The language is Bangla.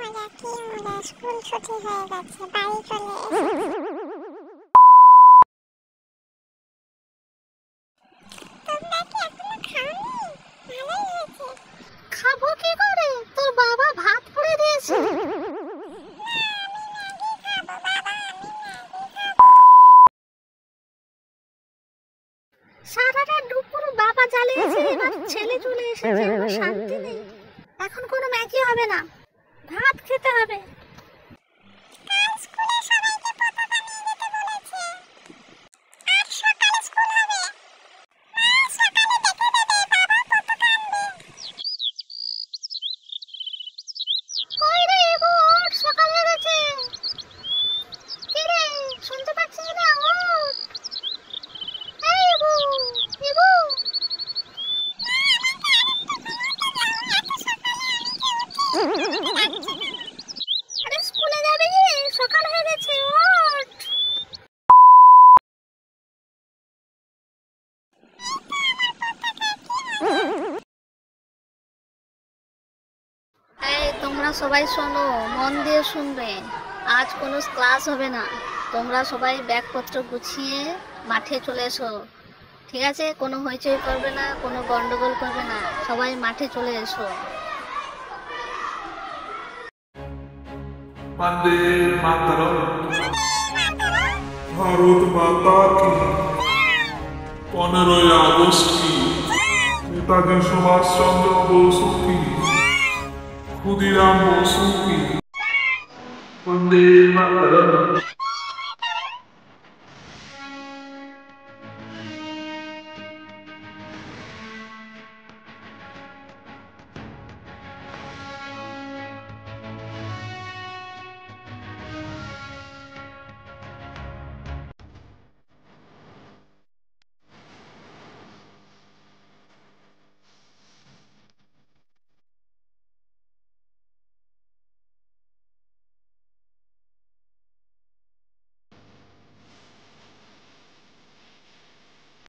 কি মজা, স্কুল ছুটি হয়ে গেছে, বাড়ি চলে এসেছি। তোমরা কি এখনো খাওনি? ভালোই হয়েছে। খাবো কি করে, তোর বাবা ভাত পুড়ে দিয়েছে। সারাটা দুপুর বাবা জ্বালিয়েছে, এবার ছেলে চলে এসেছে, আমার শান্তি নেই। এখন কোনো ম্যাগি হবে না, ভাত খেতে হবে। কাল স্কুলে সবাইকে পতাকা নিয়ে যেতে বলেছে। আজ সকালে স্কুল হবে। মা সকালে ডেকে দেবে, বাবা পতাকা আনবে। কই রে এবু, ওঠ, সকাল হয়ে গেছে। কি রে, শুনতে পাচ্ছিস না? ওঠ। এই এবু, এবু। আরে স্কুলে যাবি, সকাল হয়ে গেছে, ওঠ। এই তোমরা সবাই শোনো, মন দিয়ে শুনবে। আজ কোনো ক্লাস হবে না, তোমরা সবাই ব্যাগপত্র গুছিয়ে মাঠে চলে এসো, ঠিক আছে? কোনো হইচই করবে না, কোনো গন্ডগোল করবে না, সবাই মাঠে চলে এসো। वंदे मातरम। भारत माता की 15 আগস্ট की नेताजी सुभाष चंद्र बोस की खुदीराम बोस की वंदे मातरम।